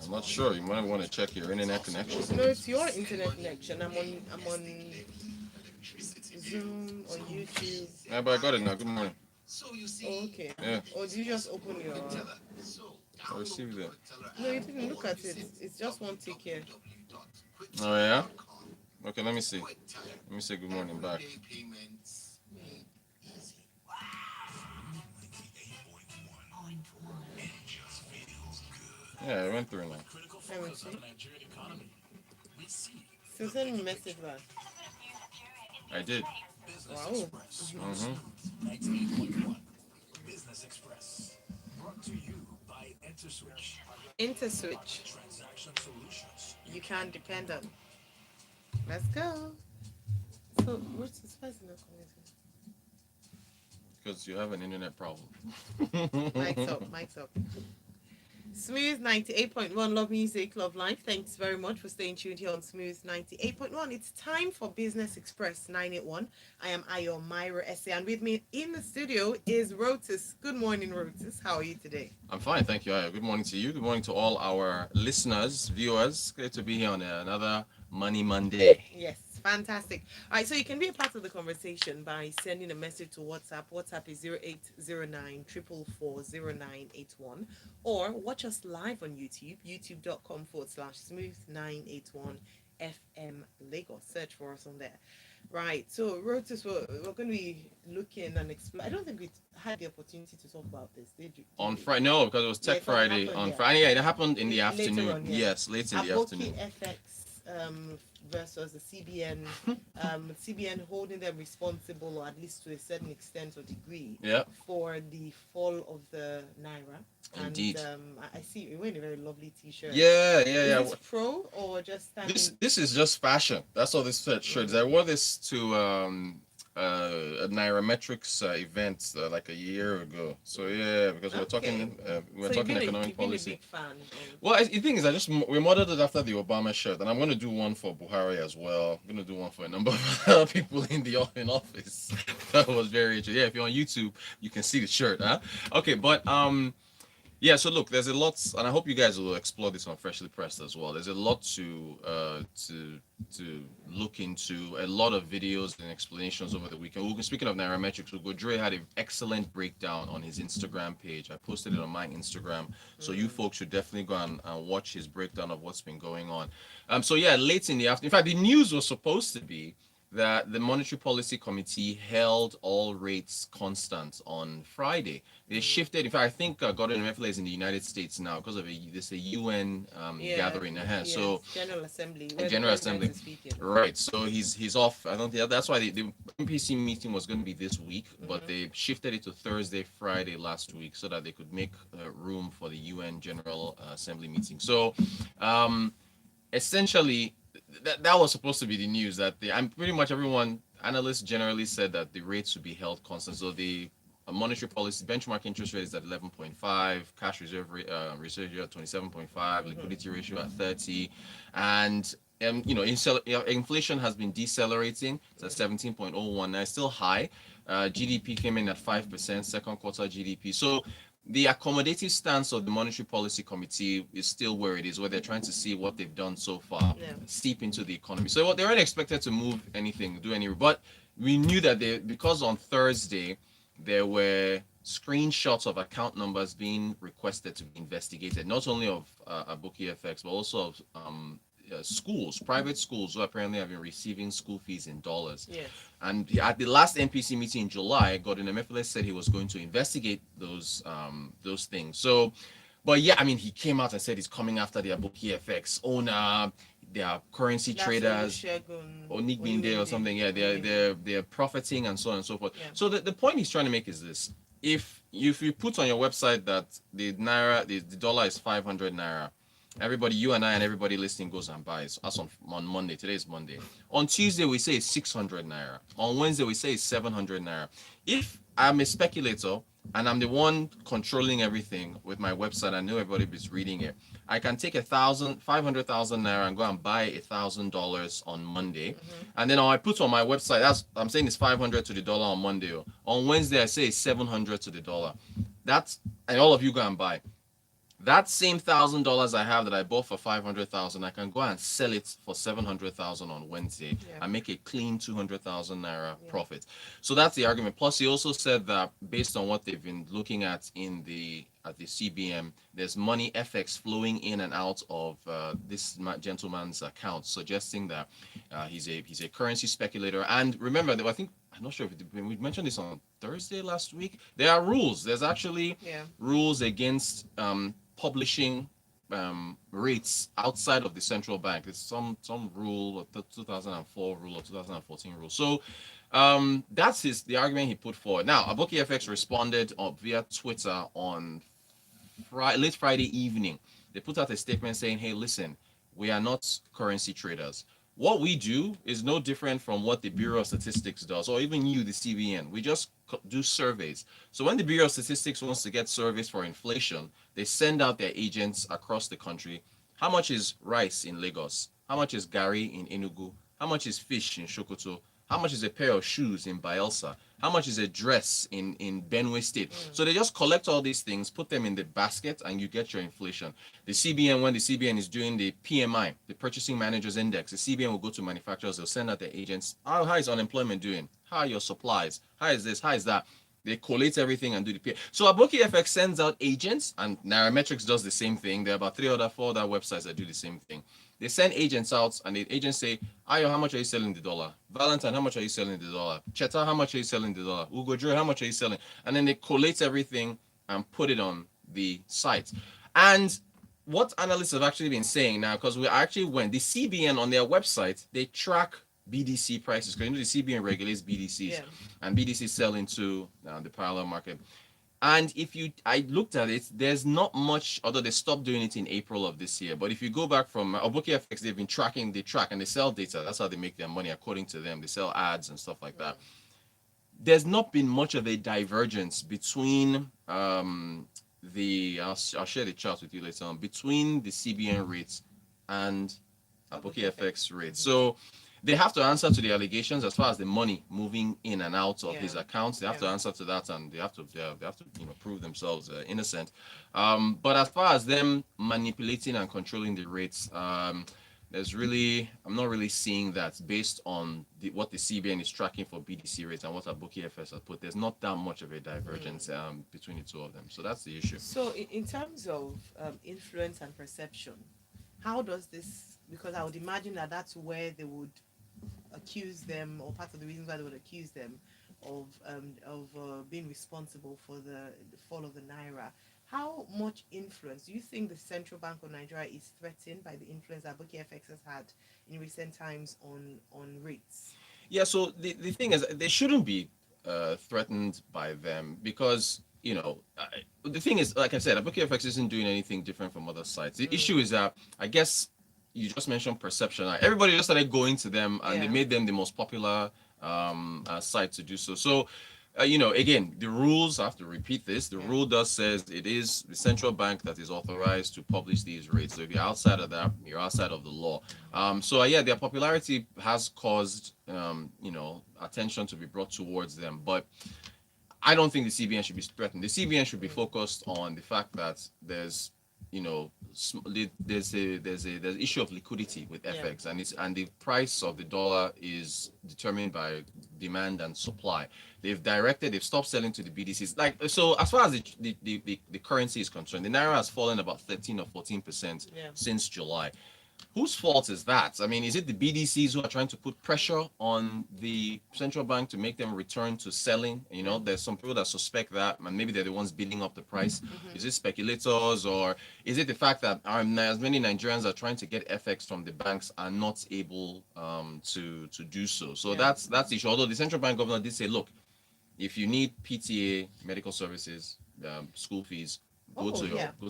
I'm not sure. You might want to check your internet connection. No, it's your internet connection. I'm on Zoom on YouTube. Yeah, but I got it now. Good morning. Oh, okay. Yeah, Or did you just open your? I received it. No, you didn't look at it. It's just one tick here. Oh yeah. Okay, let me see. Let me say good morning back. Yeah, I went through now. Let me see. So send me a message back. I did. Wow. Interswitch. You can't depend on. Let's go. So what's the spice in the community? Because you have an internet problem. Mike's up. Mike's up. Smooth 98.1, love music, love life. Thanks very much for staying tuned here on Smooth 98.1. It's time for Business Express 981. I am Ayo Myra Essay, and with me in the studio is Rotus. Good morning, Rotus. How are you today? I'm fine, thank you. Good morning to you. Good morning to all our listeners, viewers. Great to be here on another Money Monday. Yes, fantastic. All right, so you can be a part of the conversation by sending a message to WhatsApp. WhatsApp is 0809 444 or watch us live on YouTube, youtube.com/smooth981 FM Lagos. Search for us on there. Right, so Rotus, we're going to be looking and explore. I don't think we had the opportunity to talk about this, did On we? Friday, no, because it was Tech Yes, it Friday. happened, On yeah. Friday, yeah, it happened in the Later afternoon. on, yeah. Yes, late in the Aboki afternoon. FX versus the CBN, CBN holding them responsible, or at least to a certain extent or degree, Yeah, for the fall of the naira. indeed. And I see you're wearing a very lovely T-shirt. Yeah, yeah, Is yeah. this pro or just standing? This is just fashion. That's all this shirt is. I wore this to a Nairametrics event like a year ago. So yeah, because Okay. we were So talking economic you've been a policy. big fan. Well, the thing is, we modeled it after the Obama shirt, and I'm going to do one for Buhari as well. I'm going to do one for a number of other people in office. That was very interesting. Yeah, if you're on YouTube, you can see the shirt. Huh? Okay, but yeah, so look, there's a lot, and I hope you guys will explore this on Freshly Pressed as well. There's a lot to look into, a lot of videos and explanations over the weekend. Speaking of Nairametrics, Ugo Dre had an excellent breakdown on his Instagram page. I posted it on my Instagram, so you folks should definitely go and watch his breakdown of what's been going on. So yeah, late in the afternoon, in fact, the news was supposed to be that the Monetary Policy Committee held all rates constant on Friday. They shifted. In fact, I think Gordon Meffler is in the United States now because of this a UN gathering. Yes, So General Assembly, a where the General president Assembly, is speaking. right? So he's off. I don't think that's why the MPC meeting was going to be this week, but they shifted it to Thursday, Friday last week so that they could make room for the UN General Assembly meeting. So essentially that was supposed to be the news that I'm pretty much everyone analysts generally said that the rates would be held constant. So the monetary policy benchmark interest rate is at 11.5, cash reserve rate, reserve rate at 27.5, liquidity ratio at 30, and inflation has been decelerating. It's at 17.01 now, it's still high. GDP came in at 5%, second quarter GDP. So the accommodative stance of the Monetary Policy Committee is still where it is, where they're trying to see what they've done so far, seep into the economy. So they weren't expected to move anything, do any, but we knew that because on Thursday there were screenshots of account numbers being requested to be investigated, not only of Aboki FX, but also of schools, private schools who apparently have been receiving school fees in dollars. Yes. And at the last MPC meeting in July, Gordon Emefiele said he was going to investigate those things. So, but yeah, I mean, he came out and said he's coming after the Aboki FX owner, their currency traders, or Nick Binde or something. Yeah, they're profiting and so on and so forth. Yeah. So the point he's trying to make is this: if you put on your website that the naira, the dollar is 500 naira, everybody, you and I and everybody listening goes and buys. Us on Monday. Today is Monday. On Tuesday, we say it's 600 naira. On Wednesday, we say it's 700 naira. If I'm a speculator and I'm the one controlling everything with my website, I know everybody is reading it. I can take 500,000 naira and go and buy $1,000 on Monday. And then I put on my website, I'm saying it's 500 to the dollar on Monday. On Wednesday, I say it's 700 to the dollar. And all of you go and buy. That same $1,000 I have that I bought for 500,000, I can go and sell it for 700,000 on Wednesday Yeah. and make a clean 200,000 naira Yeah. profit. So that's the argument. Plus, he also said that based on what they've been looking at in the at the CBM, there's money FX flowing in and out of this gentleman's account, suggesting that he's a currency speculator. And remember, I think I'm not sure if we mentioned this on Thursday last week. There are rules. There's actually Yeah. rules against publishing rates outside of the central bank. It's some rule of the 2004 rule or 2014 rule. So that's the argument he put forward. Now Aboki FX responded via Twitter on late Friday evening. They put out a statement saying, "Hey, listen, we are not currency traders. What we do is no different from what the Bureau of Statistics does, or even you, the CBN. We just do surveys. So when the Bureau of Statistics wants to get surveys for inflation, they send out their agents across the country. How much is rice in Lagos? How much is gari in Enugu? How much is fish in Sokoto? How much is a pair of shoes in Bielsa? How much is a dress in Benue State? So they just collect all these things, put them in the basket, and you get your inflation. The CBN, when the CBN is doing the PMI, the Purchasing Managers Index, the CBN will go to manufacturers, they'll send out their agents. How is unemployment doing? How are your supplies? How is this? How is that? They collate everything and do the PMI. So Aboki FX sends out agents, and Nairametrics does the same thing. There are about four other websites that do the same thing. They send agents out, and the agents say, Ayo, how much are you selling the dollar? Valentine, how much are you selling the dollar? Cheta, how much are you selling the dollar? Ugo Joe, how much are you selling? And then they collate everything and put it on the site. And what analysts have actually been saying now, because we actually went, the CBN on their website, they track BDC prices, because you know the CBN regulates BDCs, Yeah. and BDCs sell into the parallel market. And I looked at it, there's not much, although they stopped doing it in April of this year. But if you go back from Aboki FX, they've been tracking, they track and they sell data. That's how they make their money, according to them. They sell ads and stuff like that. There's not been much of a divergence between I'll share the chart with you later on, between the CBN rates and Aboki FX rates. So they have to answer to the allegations as far as the money moving in and out of his accounts. They have to answer to that, and they have to prove themselves innocent. But as far as them manipulating and controlling the rates, I'm not really seeing that based on what the CBN is tracking for BDC rates and what Aboki FS has put. There's not that much of a divergence between the two of them. So that's the issue. So, in terms of influence and perception, how does this? Because I would imagine that that's where they would accuse them, or part of the reasons why they would accuse them of being responsible for the fall of the naira. How much influence do you think the Central Bank of Nigeria is threatened by the influence that Aboki FX has had in recent times on rates? Yeah, so the thing is, they shouldn't be threatened by them because, the thing is, like I said, Aboki FX isn't doing anything different from other sites. The issue is that, I guess, you just mentioned perception. Everybody just started going to them, and they made them the most popular site to do so. So, again, the rules, I have to repeat this, the rule does says it is the central bank that is authorized to publish these rates. So if you're outside of that, you're outside of the law. So yeah, their popularity has caused, attention to be brought towards them. But I don't think the CBN should be threatened. The CBN should be focused on the fact that there's, there's issue of liquidity with FX, and the price of the dollar is determined by demand and supply. They've stopped selling to the BDCs. Like, so as far as the currency is concerned, the naira has fallen about 13 or 14% since July. Whose fault is that? I mean, is it the BDCs who are trying to put pressure on the central bank to make them return to selling? There's some people that suspect that, and maybe they're the ones bidding up the price. Is it speculators, or is it the fact that as many Nigerians are trying to get FX from the banks are not able to do so? So that's the issue. Although the central bank governor did say, look, if you need PTA, medical services, school fees, go to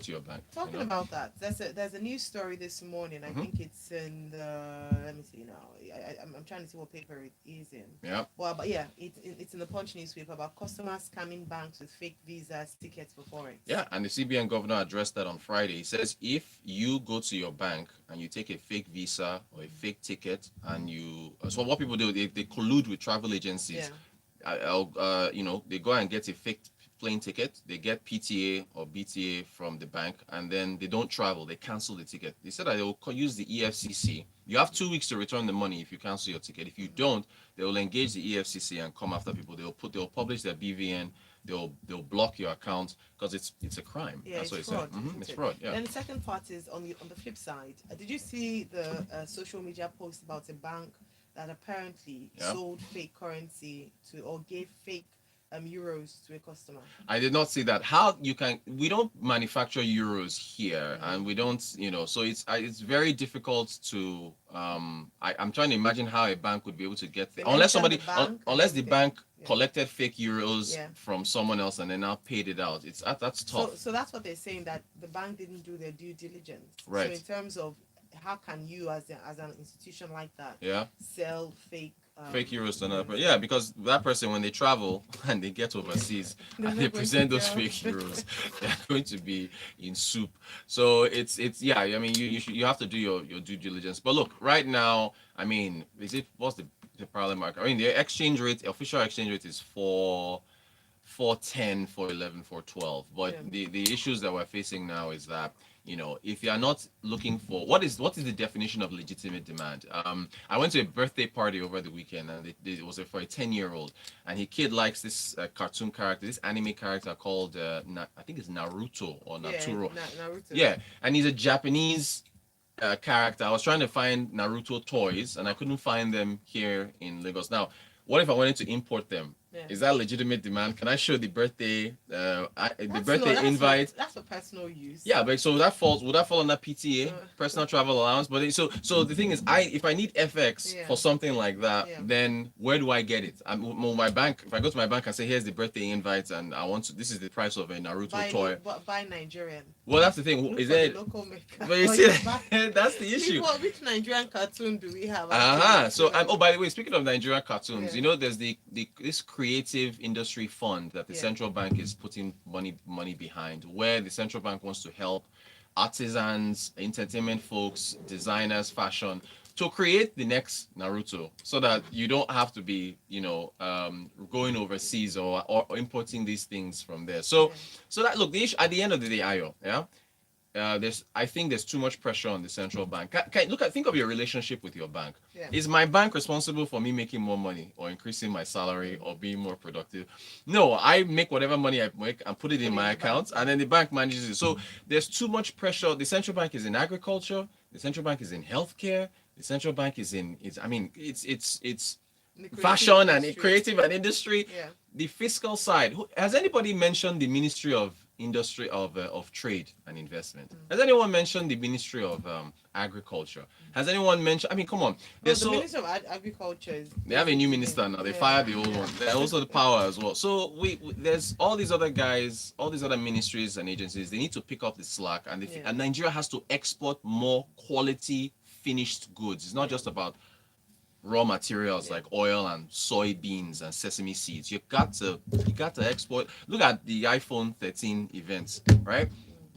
your bank. Talking about that, there's a news story this morning. I think it's in the, let me see now. I'm trying to see what paper it is in. Yeah. Well, but yeah, it's in the Punch newspaper about customers scamming banks with fake visas, tickets for foreign. Yeah, and the CBN governor addressed that on Friday. He says if you go to your bank and you take a fake visa or a fake ticket, and so what people do, they collude with travel agencies. They go and get a fake plane ticket, they get PTA or BTA from the bank, and then they don't travel. They cancel the ticket. They said that they will use the EFCC. You have 2 weeks to return the money if you cancel your ticket. If you don't, they will engage the EFCC and come after people. They'll publish their BVN. They'll block your account because it's a crime. Yeah, That's it's what he fraud, said. isn't It's it? fraud. Yeah. Then the second part is on the flip side. Did you see the social media post about a bank that apparently Yeah. sold fake currency to or gave fake euros to a customer? I did not see that. How you can? We don't manufacture euros here, and we don't, so it's very difficult to. I'm trying to imagine how a bank would be able to get They unless mentioned somebody the bank and unless the everything. bank Yeah. collected fake euros Yeah. from someone else and then now paid it out. That's So, tough. so that's what they're saying, that the bank didn't do their due diligence. Right. So in terms of how can you, as an institution like that, Yeah. sell fake Fake euros to another person. Yeah, because that person, when they travel and they get overseas They're and not they going to present those tell. fake euros, they're going to be in soup. So it's yeah. I mean, you have to do your due diligence. But look, right now, I mean, what's the parallel market? I mean, the exchange rate, official exchange rate is 410, 411, 412. But Yeah. the issues that we're facing now is that, if you are not looking for what is the definition of legitimate demand. I went to a birthday party over the weekend, and it was for a 10-year-old, and his kid likes this cartoon character, this anime character called I think it's Naruto or Yeah, Naturo. Naruto. Yeah, and he's a Japanese character. I was trying to find Naruto toys, and I couldn't find them here in Lagos. Now, what if I wanted to import them? Yeah. Is that legitimate demand? Can I show the birthday That's invite? that's for personal use. Yeah, but so would that fall under PTA, personal travel allowance? But so the thing is, if I need FX Yeah. for something like that, Yeah. then where do I get it? My bank. If I go to my bank and say, here's the birthday invite, and this is the price of a Naruto toy. Buy Nigerian. Well, that's the thing. Look Is for the there? local maker. But you Or see, you buy- that's the issue. Which Nigerian cartoon do we have? So oh, by the way, speaking of Nigerian cartoons, Yeah. there's this creative industry fund that the Yeah. central bank is putting money behind, where the central bank wants to help artisans, entertainment folks, designers, fashion, to create the next Naruto, so that you don't have to be, going overseas or importing these things from there. So, Yeah. so that look, the issue at the end of the day, Ayo, yeah. I think there's too much pressure on the central bank. Think of your relationship with your bank. Yeah. Is my bank responsible for me making more money or increasing my salary or being more productive? No, I make whatever money I make and put it in my account, and then the bank manages it. So there's too much pressure. The central bank is in agriculture. The central bank is in healthcare. The central bank is in it's The creative fashion and industry. creative and industry. Yeah. The fiscal side. Has anybody mentioned the Ministry of Industry of Trade and Investment? Has anyone mentioned the Ministry of Agriculture? Has anyone mentioned? I mean, come on. The Ministry of Agriculture is. They have a new minister now. They fired the old one. They're also the power as well. So there's all these other guys, all these other ministries and agencies. They need to pick up the slack, and and Nigeria has to export more quality finished goods. It's not just about raw materials like oil and soybeans and sesame seeds. You got to export. Look at the iPhone 13 events, right?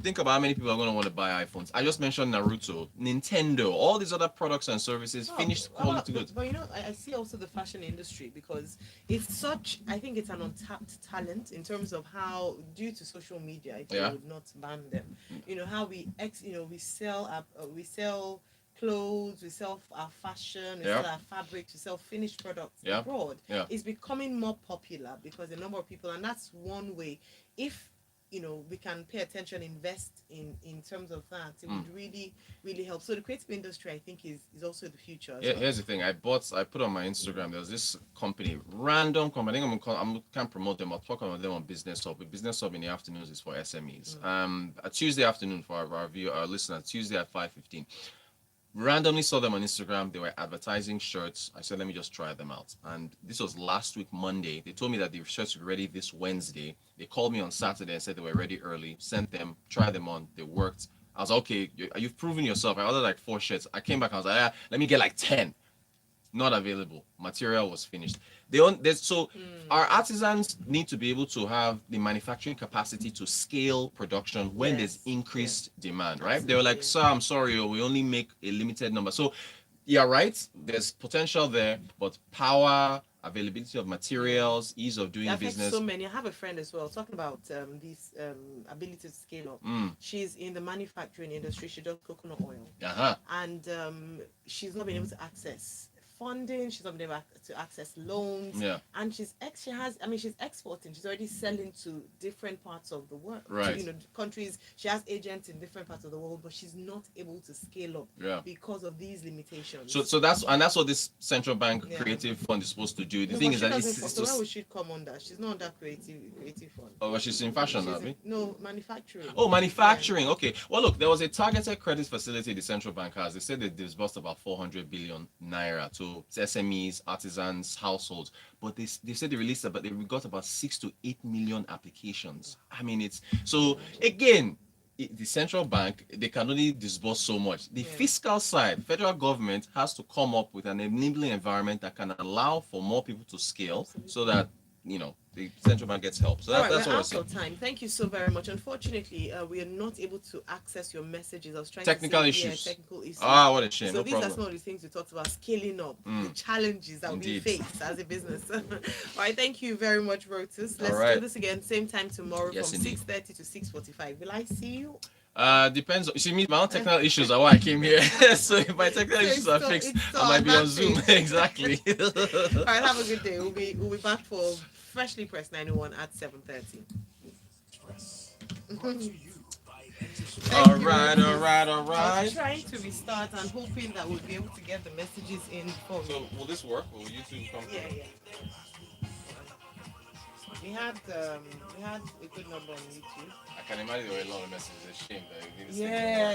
Think about how many people are going to want to buy iPhones. I just mentioned Naruto, Nintendo, all these other products and services, finished quality goods. But I see also the fashion industry, because I think it's an untapped talent in terms of how, due to social media, if you would not ban them, how we sell clothes, we sell our fashion, we sell our fabrics, we sell finished products abroad. It's becoming more popular because the number of people, and that's one way. If we can pay attention, invest in terms of that, it would really, really help. So the creative industry, I think, is also the future. Here's the thing. I put on my Instagram, there's this company, random company. I think I can't promote them. I'll talk about them on Business Hub. Business Hub in the afternoons is for SMEs. A Tuesday afternoon for our listeners, Tuesday at 5:15. Randomly saw them on Instagram. They were advertising shirts. I said, let me just try them out. And this was last week, Monday. They told me that the shirts were ready this Wednesday. They called me on Saturday and said they were ready early. Sent them, tried them on. They worked. I was like, okay, you've proven yourself. I ordered like 4 shirts. I came back. I was like, let me get like 10. Not available. Material was finished. Our artisans need to be able to have the manufacturing capacity to scale production when there's increased demand, right? They were like, sir, I'm sorry, we only make a limited number. So you're right, there's potential there, but power availability of materials, ease of It doing affects business. so many. I have a friend as well talking about this ability to scale up. Mm. She's in the manufacturing industry. She does coconut oil, Uh-huh. and she's not been able to access funding. She's not been able to access loans, Yeah. and she has. I mean, she's exporting. She's already selling to different parts of the world. Right. To, countries. She has agents in different parts of the world, but she's not able to scale up. Yeah. Because of these limitations. So that's what this central bank creative fund is supposed to do. The thing is that it's so where would she come under? She's not under creative fund. oh, she's in fashion, Abby. No, manufacturing. Oh, manufacturing. Yeah. Okay. Well, look, there was a targeted credit facility the central bank has. They said they disbursed about 400 billion naira to SMEs, artisans, households. But they said they released about they got about 6 to 8 million applications. I mean, it's so again. The central bank, they can only disburse so much. The fiscal side, federal government has to come up with an enabling environment that can allow for more people to scale. Absolutely. So that the central bank gets help. So that's we're what out of time. Thank you so very much. Unfortunately, we are not able to access your messages. I was trying technical to say, issues. Technical issues. Ah, what a shame. So no these problem. are some of the things we talked about: scaling up, the challenges that we face as a business. All right, thank you very much, Rotus. Let's do this again, same time tomorrow from 6:30 to 6:45. Will I see you? Depends. You see, my own technical issues are why I came here. So if my technical issues are fixed, I might be on Zoom. Exactly. All right, have a good day. We'll be back for Freshly Pressed 91 at 7:30. All right. I was trying to restart and hoping that we'll be able to get the messages in for me. So will this work? Will YouTube come? Yeah. We had a good number on YouTube. I can imagine there were a lot of messages. It's a shame that Yes.